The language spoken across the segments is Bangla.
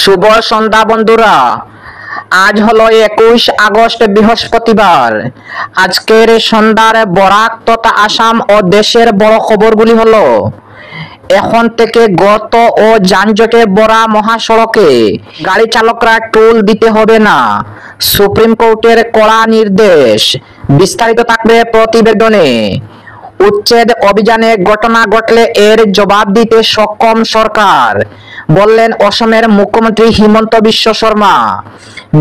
শুভ সন্ধ্যা বন্ধুরা। আজ হলো 21 আগস্ট, বৃহস্পতিবার। আজকের সন্ধ্যার বরাক তথা আসাম ও দেশের বড় খবরগুলি হলো: এখন থেকে গর্ত ও যানজটে ভরা মহাসড়কে গাড়ি চালকরা টোল দিতে হবে না, সুপ্রিম কোর্টের কড়া নির্দেশ। বিস্তারিত থাকবে প্রতিবেদনে। উচ্ছেদ অভিযানে ঘটনা ঘটলে এর জবাব দিতে সক্ষম সরকার, বললেন অসমের মুখ্যমন্ত্রী হিমন্ত বিশ্ব শর্মা।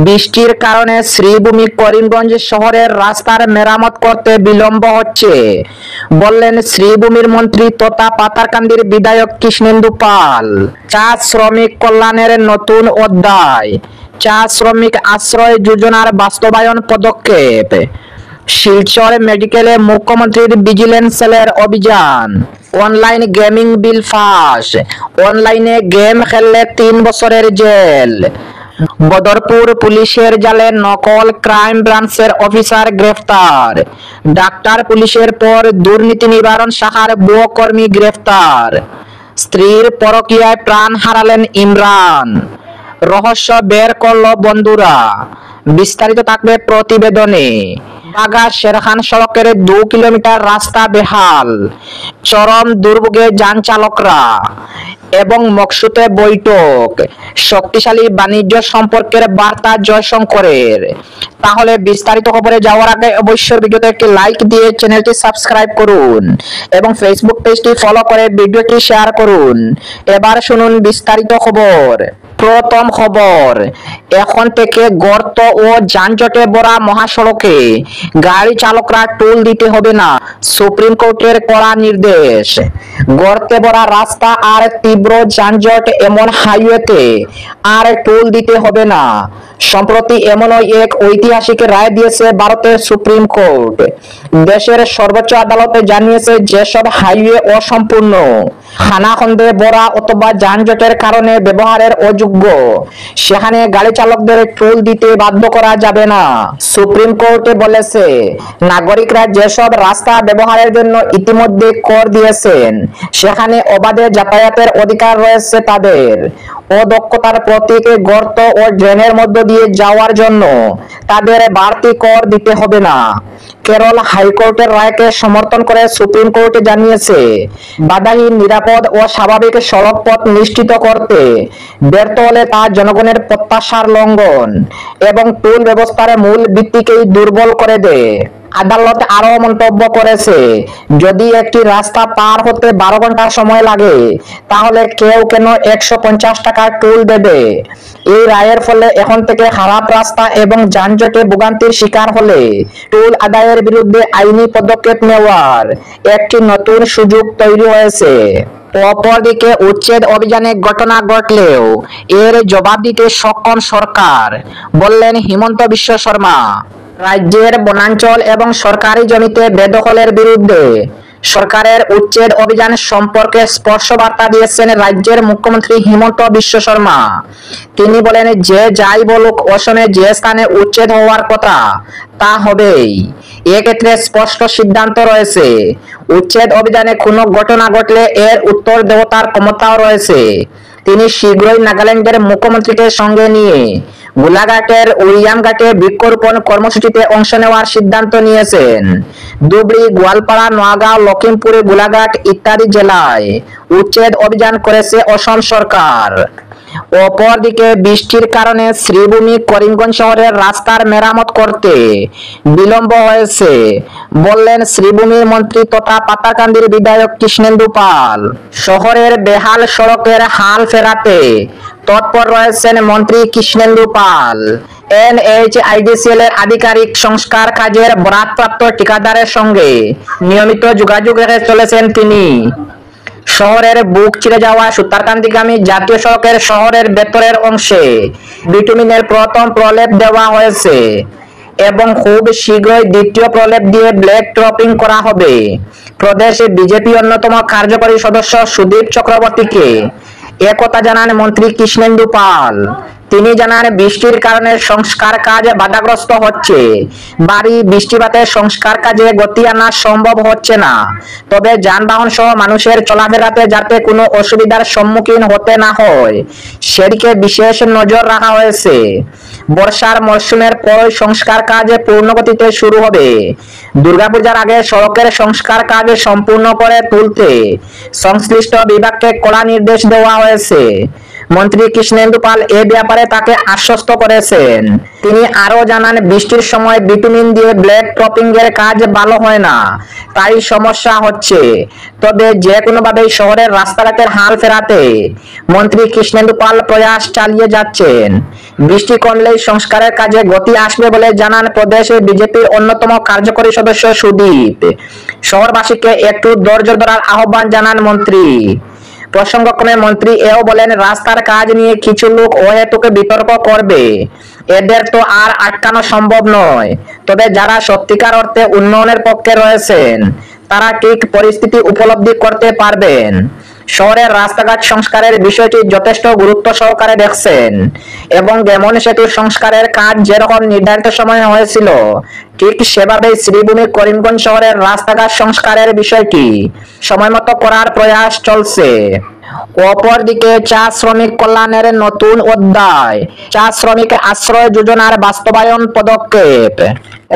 বৃষ্টির কারণে শ্রীভূমি করিমগঞ্জ শহরের রাস্তার মেরামত করতে বিলম্ব হচ্ছে, বললেন শ্রীভূমির মন্ত্রী তথা পাতারকান্দির বিধায়ক কৃষ্ণেন্দু পাল। চা শ্রমিক কল্যাণের নতুন অধ্যায়, চা শ্রমিক আশ্রয় যোজনার বাস্তবায়ন পদক্ষেপ। শিলচর মেডিকেলে মুখ্যমন্ত্রীর ভিজিলেন্স সেলের অভিযান। অনলাইন গেমিং বিল পাস, অনলাইনে গেম খেললে 3 বছরের জেল। বদরপুর পুলিশের জালে নকল ক্রাইম ব্রাঞ্চের অফিসার গ্রেফতার। ডাক্তার পুলিশের পর দুর্নীতি নিবারণ শাখার ভুয়ো কর্মী গ্রেফতার। স্ত্রীর পরকীয়ায় প্রাণ হারালেন ইমরান। রহস্য বের করল বন্ধুরা। বিস্তারিত থাকবে প্রতিবেদনে। বাগা শেরখান সড়কের 2 কিলোমিটার রাস্তা বেহাল, চরম দুর্ভোগে যান চালকরা। এবং মকসুদে বৈঠক, শক্তিশালী বাণিজ্য সম্পর্কের বার্তা জয়শঙ্করের। তাহলে বিস্তারিত খবরে যাওয়ার আগে অবশ্যই ভিডিওতে একটি লাইক দিয়ে চ্যানেলটি সাবস্ক্রাইব করুন এবং ফেসবুক পেজটি ফলো করে ভিডিওটি শেয়ার করুন। এবার শুনুন বিস্তারিত খবর। প্রথম খবর, এখন থেকে গর্ত ও যানজটে ভরা মহাসড়কে গাড়ি চালকরা টোল দিতে হবে না, সুপ্রিম কোর্টের কড়া নির্দেশ। গর্তে ভরা রাস্তা আর তীব্র যানজট এমন হাইওয়েতে আর টোল দিতে হবে না। সম্প্রতি এমনই এক ঐতিহাসিক রায় দিয়েছে ভারতের সুপ্রিম কোর্ট। দেশের সর্বোচ্চ আদালতে জানিয়েছে, যেসব হাইওয়ে অসম্পূর্ণ, খানাখন্দে ভরা অথবা যানজটের কারণে ব্যবহারের অযোগ্য, সেখানে গাড়ি চালকদের টোল দিতে বাধ্য করা যাবে না। সুপ্রিম কোর্টে বলেছে, নাগরিকরা যেসব রাস্তা ব্যবহারের জন্য ইতিমধ্যে কর দিয়েছেন, সেখানে অবাধে যাতায়াতের অধিকার রয়েছে তাদের। অদক্ষতার প্রতীকে গর্ত ও ড্রেনের মধ্য দিয়ে যাওয়ার জন্য তাদের বাড়তি কর দিতে হবে না। কেরল হাইকোর্টের রায়কে সমর্থন করে সুপ্রিম কোর্ট জানিয়েছে, বাধাহীন, নিরাপদ ও স্বাভাবিক সড়ক পথ নিশ্চিত করতে ব্যর্থ হলে তা জনগণের প্রত্যাশার লঙ্ঘন এবং টোল ব্যবস্থার মূল ভিত্তিকেই দুর্বল করে দেয়। আদালত আরো মন্তব্য করেছে, যদি একটি রাস্তা পার হতে 12 ঘন্টা সময় লাগে, তাহলে কেউ কেন 150 টাকা টোল দেবে। এই রায়ের ফলে এখন থেকে খারাপ রাস্তা এবং যানজটে ভোগান্তির শিকার হলে টোল আদায়ের বিরুদ্ধে আইনি পদক্ষেপ নেওয়ার একটি নতুন সুযোগ তৈরি হয়েছে। অপরদিকে উচ্ছেদ অভিযানে ঘটনা ঘটলেও এর জবাব দিতে সক্ষম সরকার, বললেন হিমন্ত বিশ্ব শর্মা। রাজ্যের বনাঞ্চল এবং সরকারি জমিতে বেদখলের বিরুদ্ধে সরকারের উচ্ছেদ অভিযান সম্পর্কে স্পষ্ট বার্তা দিয়েছেন রাজ্যের মুখ্যমন্ত্রী হিমন্ত বিশ্ব শর্মা। তিনি বলেন, যে যাই বলুক, অসমে যে স্থানে উচ্ছেদ হওয়ার কথা তা হবেই। এক্ষেত্রে স্পষ্ট সিদ্ধান্ত রয়েছে। উচ্ছেদ অভিযানে কোনো ঘটনা ঘটলে এর উত্তর দেওয়ার ক্ষমতাও রয়েছে। তিনি শীঘ্রই নাগাল্যান্ডের মুখ্যমন্ত্রীকে সঙ্গে নিয়ে গোলাঘাটের উইয়ামঘাটে বৃক্ষরোপণ কর্মসূচিতে অংশ নেওয়ার সিদ্ধান্ত নিয়েছেন। ধুবড়ী, গোয়ালপাড়া, নোয়াগাঁও, লখিমপুর, গোলাঘাট ইত্যাদি জেলায় উচ্ছেদ অভিযান করেছে অসম সরকার। অপরদিকে বৃষ্টির কারণে শ্রীভূমি করিমগঞ্জ শহরের রাস্তার মেরামত করতে বিলম্ব হয়েছে, বললেন শ্রীভূমির মন্ত্রী তথা পাতারকান্দির বিধায়ক কৃষ্ণেন্দু পাল। শহরের বেহাল সড়কের হাল ফেরাতে তৎপর রয়েছেন মন্ত্রী কৃষ্ণেন্দু পাল। NHIDCL এর আধিকারিক সংস্কার কাজের বরাদ্দপ্রাপ্ত ঠিকাদারের সঙ্গে নিয়মিত যোগাযোগ রেখে চলেছেন তিনি। শহরের বুক চিরে যাওয়া সুতারকান্দিগামী জাতীয় সড়কের শহরের ভেতরের অংশে বিটুমিনের প্রথম প্রলেপ দেওয়া হয়েছে এবং খুব শীঘ্রই দ্বিতীয় প্রলেপ দিয়ে ব্লেড টপিং করা হবে। প্রদেশ বিজেপি অন্যতম কার্যকরী সদস্য সুদীপ চক্রবর্তীকে একথা জানান মন্ত্রী কৃষ্ণেন্দু পাল। তিনি জানান বৃষ্টির কারণে সংস্কার কাজ বাধাগ্রস্ত হচ্ছে। ভারী বৃষ্টিপাতে সংস্কার কাজে গতি আনা সম্ভব হচ্ছে না। তবে যানবাহন সহ মানুষের চলাফেরাতে যাতে কোনো অসুবিধার সম্মুখীন হতে না হয় সেদিকে বিশেষ নজর রাখা হয়েছে। বর্ষার মরশুমের পর সংস্কার কাজ পূর্ণগতিতে শুরু হবে। দুর্গাপূজার আগে সড়কের সংস্কার কাজ সম্পূর্ণ করে তুলতে সংশ্লিষ্ট বিভাগকে কড়া নির্দেশ দেওয়া হয়েছে। মন্ত্রী কৃষ্ণেন্দু পাল এ ব্যাপারে তাকে আশ্বস্ত করেছেন। তিনি আরো জানান, বৃষ্টির সময় বিটুমিন দিয়ে ব্লেড টপিং এর কাজ ভালো হয় না, তাই সমস্যা হচ্ছে। তবে যে কোনোভাবেই শহরের রাস্তাঘাটের হাল ফেরাতে মন্ত্রী কৃষ্ণেন্দু পাল প্রয়াস চালিয়ে যাচ্ছেন। বৃষ্টি কমলেই সংস্কারের কাজে গতি আসবে বলে জানান প্রদেশে বিজেপির অন্যতম কার্যকরী সদস্য সুদীপ। শহরবাসীকে একটু ধৈর্য ধরার আহ্বান জানান মন্ত্রী। প্রসঙ্গক্রমে মন্ত্রী এও বলেন, রাস্তার কাজ নিয়ে কিছু লোক অহেতুক বিতর্ক করবে, এদের তো আর আটকানো সম্ভব নয়। তবে যারা সত্যিকার অর্থে উন্নয়নের পক্ষে রয়েছেন তারা ঠিক পরিস্থিতি উপলব্ধি করতে পারবেন। শহরের রাস্তাঘাট সংস্কারের বিষয়টি যথেষ্ট গুরুত্ব সহকারে দেখছেন এবং যেমন সেতু সংস্কারের কাজ যেরকম নির্ধারিত সময়ে হয়েছিল ঠিক সেভাবেই শ্রীভূমি করিমগঞ্জ শহরের রাস্তাঘাট সংস্কারের বিষয়টি সময়মতো করার প্রয়াস চলছে। অপরদিকে চা শ্রমিক কল্যাণের নতুন অধ্যায়, চা শ্রমিক আশ্রয় যোজনার বাস্তবায়ন পদক্ষেপ।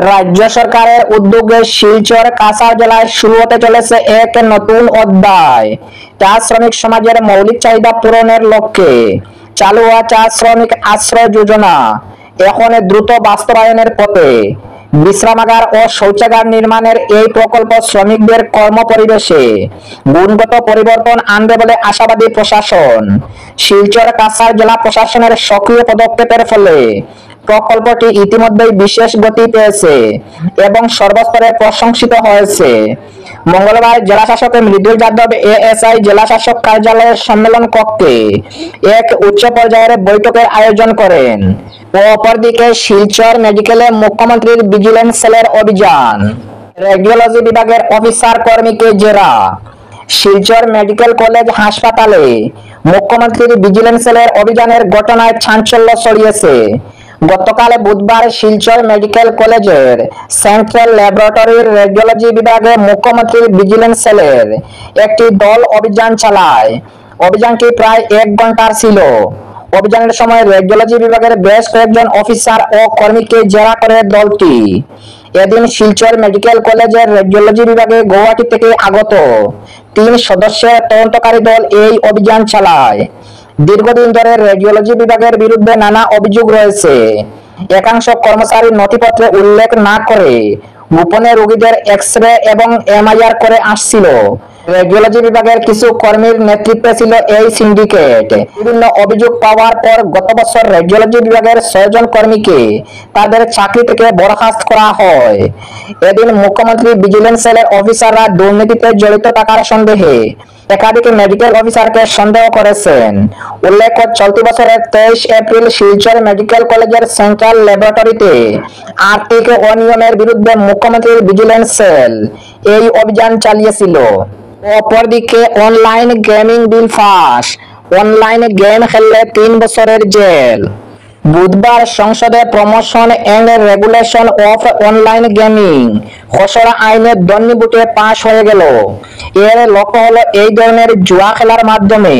রাজ্য সরকারের উদ্যোগে শিলচর কাছাড় জেলায় শুরু হতে চলেছে এক নতুন অধ্যায়। চা শ্রমিক সমাজের মৌলিক চাহিদা পূরণের লক্ষ্যে চালু হওয়া চা শ্রমিক আশ্রয় যোজনা এখন দ্রুত বাস্তবায়নের পথে। বিশ্রামাগার ও শৌচাগার নির্মাণের এই প্রকল্প শ্রমিকদের কর্মপরিবেশে গুণগত পরিবর্তন আনবে বলে আশাবাদী প্রশাসন। শিলচর কাছাড় জেলা প্রশাসনের সক্রিয় পদক্ষেপের ফলে প্রকল্পটি ইতিমধ্যেই বিশেষ গতি পেয়েছে এবং সর্বস্তরে প্রশংসিত হয়েছে। মঙ্গলবার জেলা শাসক মৃদুল যাদব এএসআই জেলা শাসক কার্যালয়ের সম্মেলন কক্ষে এক উচ্চ পর্যায়ের বৈঠকের আয়োজন করেন। অপরদিকে শিলচর মেডিকেলে মুখ্যমন্ত্রীর ভিজিলেন্স সেলের অভিযান, রেডিওলজি বিভাগের অফিসার কর্মীকে জেরা। শিলচর মেডিকেল কলেজ হাসপাতালে মুখ্যমন্ত্রীর ভিজিলেন্স সেলের অভিযানের ঘটনায় চাঞ্চল্য ছড়িয়েছে। গতকাল বুধবার শিলচর মেডিকেল কলেজের সেন্ট্রাল ল্যাবরেটরির রেডিওলজি বিভাগে মুখ্যমন্ত্রীর ভিজিলেন্স সেলের একটি দল অভিযান চালায়। অভিযানটি প্রায় 1 ঘন্টার ছিল। অভিযানের সময় রেডিওলজি বিভাগের বেশ কয়েকজন অফিসার ও কর্মীকে জেরা করে দলটি। এদিন শিলচর মেডিকেল কলেজের রেডিওলজি বিভাগে গৌহাটি থেকে আগত 3 সদস্যের তদন্তকারী দল এই অভিযান চালায়। দীর্ঘদিন ধরে রেডিওলজি বিভাগের বিরুদ্ধে নানা অভিযোগ রয়েছে। একাংশ কর্মচারী নথিপত্রে উল্লেখ না করে গোপনে রোগীদের এক্স-রে এবং এমআইআর করে আসছিল। রেডিওলজি বিভাগের কিছু কর্মীর নেতৃত্বে ছিল এই সিন্ডিকেট। বিভিন্ন অভিযোগ পাওয়ার পর গত বছর রেডিওলজি বিভাগের 6 জন কর্মীকে তাদের চাকরি থেকে বরখাস্ত করা হয়। এদিন মুখ্যমন্ত্রী ভিজিলেন্স সেলের অফিসাররা দুর্নীতিতে জড়িত থাকার সন্দেহে একাধিক মেডিকেল অফিসারকে সন্দেহ করেছেন। উল্লেখ্য, চলতি বছরের 23 এপ্রিল শিলচর মেডিকেল কলেজের সেন্ট্রাল ল্যাবরেটরিতে আর্থিক অনিয়মের বিরুদ্ধে মুখ্যমন্ত্রীর ভিজিলেন্স সেল এই অভিযান চালিয়েছিল। অপরদিকে অনলাইন গেমিং বিল পাস, অনলাইনে গেম খেললে 3 বছরের জেল। বুধবার সংসদে promotion and regulation of online gaming খসড়া আইনের ধ্বনিভোটে পাশ হয়ে গেল। এর লক্ষ্য হলো এই ধরনের জুয়া খেলার মাধ্যমে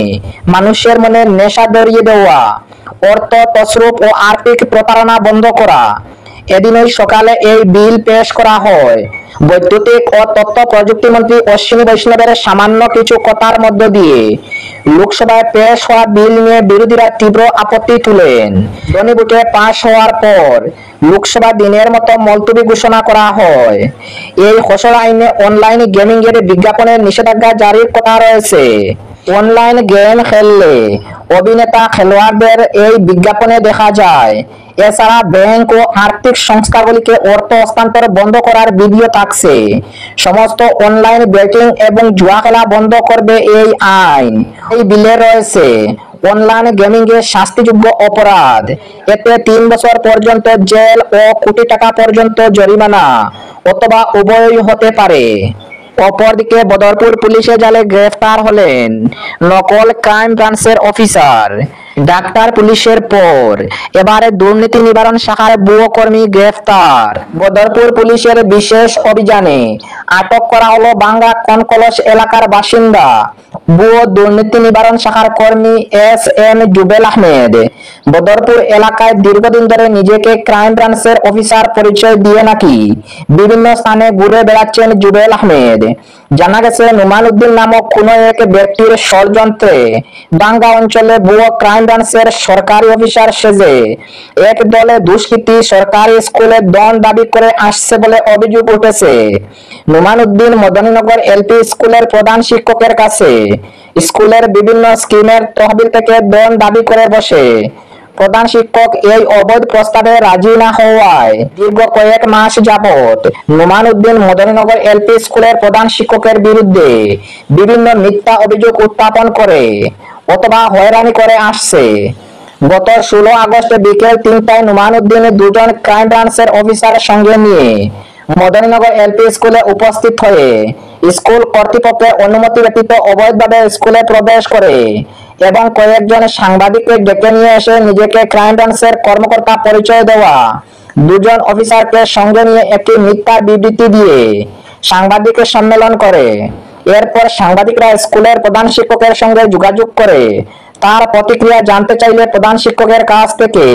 মানুষের মনে নেশা ধরিয়ে দেওয়া, অর্থ তছরূপ ও আর্থিক প্রতারণা বন্ধ করা। এদিনই সকালে এই বিল পেশ করা হয়। বৈদ্যুতিক ও তথ্য প্রযুক্তি মন্ত্রী অশ্বিনী বৈষ্ণবের সামান্য কিছু কথার মধ্য দিয়ে লোকসভায় পেশ হওয়া বিল নিয়ে বিরোধীরা তীব্র আপত্তি তুলেন। ধ্বনিভোটে পাশ হওয়ার পর লোকসভা দিনের মতো মুলতবি ঘোষণা করা হয়। এই খসড়া আইনে অনলাইন গেমিং এর বিজ্ঞাপনের নিষেধাজ্ঞা জারির কথা রয়েছে। অনলাইন গেম খেললে অভিনেতা খেলোয়াড়দের এই বিজ্ঞাপনে দেখা যায়। এছাড়া ব্যাংক ও আর্থিক সংস্থাগুলিকে অর্থ হস্তান্তর বন্ধ করার ভিডিও থাকছে। সমস্ত অনলাইন বেটিং এবং জুয়া খেলা বন্ধ করবে এই আইন। এই বিলে রয়েছে অনলাইন গেমিং এর শাস্তিযোগ্য অপরাধ, এতে 3 বছর পর্যন্ত জেল ও কোটি টাকা পর্যন্ত জরিমানা অথবা উভয়ই হতে পারে। অপরদিকে বদরপুর পুলিশের জালে গ্রেফতার হলেন নকল ক্রাইম ব্রাঞ্চের অফিসার। ডাক্তার পুলিশের পর এবারে দুর্নীতি নিবারণ শাখার ভুয়ো কর্মী গ্রেফতার। বদরপুর পুলিশের বিশেষ অভিযানে আটক করা হলো বাঙ্গা কনকলস এলাকার বাসিন্দা ভুয়ো দুর্নীতি নিবারণ শাখার কর্মী এস.এম. জুবেল আহমেদ। বদরপুর এলাকায় দীর্ঘদিন ধরে নিজেকে ক্রাইম ব্রাঞ্চের অফিসার পরিচয় দিয়ে নাকি বিভিন্ন স্থানে ঘুরে বেড়াচ্ছেন জুবেল আহমেদ। জানা গেছে নুমান উদ্দিন নামক কোন এক ব্যক্তির ষড়যন্ত্রে বাঙ্গা অঞ্চলে ভুয়ো ক্রাইম ব্রাঞ্চের সরকারি অফিসার সেজে এক দলে দুষ্কৃতী সরকারি স্কুলে দন দাবি করে আসছে বলে অভিযোগ উঠেছে। নুমান উদ্দিন মদনীনগর এলপি স্কুলের প্রধান শিক্ষকের কাছে স্কুলের বিভিন্ন স্কিমের তহবিল থেকে দন দাবি করে বসে। প্রধান শিক্ষক এই অবৈধ প্রস্তাবে রাজি না হওয়ায় দীর্ঘ কয়েক মাস যাবত নুমান উদ্দিন মদনীনগর এলপি স্কুলের প্রধান শিক্ষকের বিরুদ্ধে বিভিন্ন মিথ্যা অভিযোগ উত্থাপন করে অথবা হয়রানি করে আসছে। গত 16 আগস্ট বিকেল 3টায় নুমান উদ্দিন দুজন ক্রাইম ব্রাঞ্চের অফিসারের সঙ্গে নিয়ে মদনীনগর এলপি স্কুলে উপস্থিত হয়ে স্কুল কর্তৃপক্ষের অনুমতি ব্যতীত অবৈধভাবে স্কুলে প্রবেশ করে এবং কয়েকজন সাংবাদিককে ডেকে নিয়ে এসে নিজেকে ক্রাইম ব্রাঞ্চের কর্মকর্তা পরিচয় দেওয়া দুজন অফিসারকে সঙ্গে নিয়ে একটি মিথ্যা বিবৃতি দিয়ে সাংবাদিকের সম্মেলন করে। এরপর সাংবাদিকরা স্কুলের প্রধান শিক্ষকের সঙ্গে যোগাযোগ করে তার প্রতিক্রিয়া জানতে চাইলে প্রধান শিক্ষকের কাছ থেকে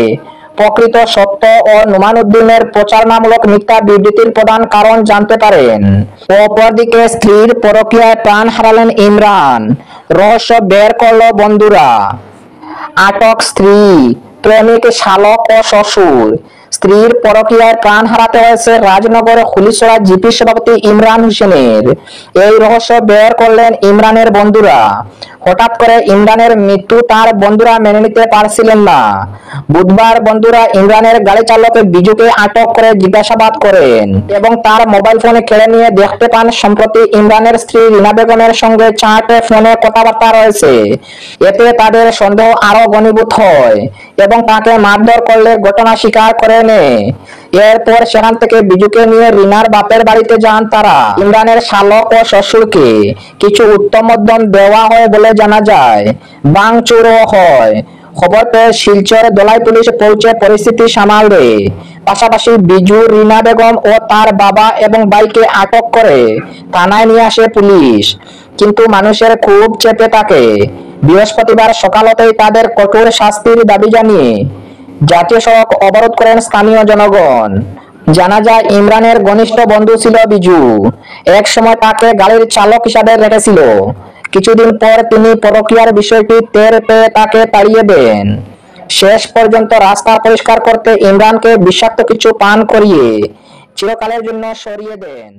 প্রকৃত সত্য ও নুমান উদ্দিনের প্রচারণামূলক মিথ্যা বিবৃতির প্রধান কারণ জানতে পারেন। অপরদিকে স্ত্রীর পরকীয়ায় প্রাণ হারালেন ইমরান, রহস্য বের করল বন্ধুরা। আটক স্ত্রী, প্রেমিক, শালক ও শ্বশুর। স্ত্রীর পরকীয়ায় প্রাণ হারাতে হয়েছে রাজনগর হুলিছড়া জিপি সভাপতি ইমরান হোসেনের। এই রহস্য বের করলেন ইমরানের বন্ধুরা। হঠাৎ করে ইমরানের মৃত্যু তার বন্ধুরা মেনে নিতে পারছিলেন না। বুধবার বন্ধুরা ইমরানের গাড়ি চালক বিজুকে আটক করে জিজ্ঞাসাবাদ করেন এবং তার মোবাইল ফোনে কেড়ে নিয়ে দেখতে পান সম্প্রতি ইমরানের স্ত্রী রিনা বেগমের সঙ্গে চারটে ফোনে কথাবার্তা রয়েছে। এতে তাদের সন্দেহ আরো ঘনীভূত হয় এবং তাকে মারধর করলে ঘটনা স্বীকার করে নেয়। এরপর সেখান থেকে বিজুকে নিয়ে রিনার বাপের বাড়িতে যান তারা। ইমরানের শালক ও শ্বশুরকে কিছু উত্তম মধ্যম দেওয়া হয় বলে জানা যায়। ভাঙচুরও হয়। খবর পেয়ে শিলচর দলাই পুলিশ পৌঁছে পরিস্থিতি সামাল দেয়। পাশাপাশি বিজু, রিনা বেগম ও তার বাবা এবং ভাইকে আটক করে থানায় নিয়ে আসে পুলিশ। কিন্তু মানুষের খুব চেপে থাকে। বৃহস্পতিবার সকাল হতেই তাদের কঠোর শাস্তির দাবি জানিয়ে জাতীয় সড়ক অবরোধ করেন স্থানীয় জনগণ। জানা যায় ইমরানের ঘনিষ্ঠ বন্ধু ছিল বিজু। এক সময় তাকে গাড়ির চালক হিসাবে রেখেছিল। কিছুদিন পর তিনি পরকীয়ার বিষয়টি টের পেয়ে তাকে তাড়িয়ে দেন। শেষ পর্যন্ত রাস্তা পরিষ্কার করতে ইমরানকে বিষাক্ত কিছু পান করিয়ে চিরকালের জন্য সরিয়ে দেন।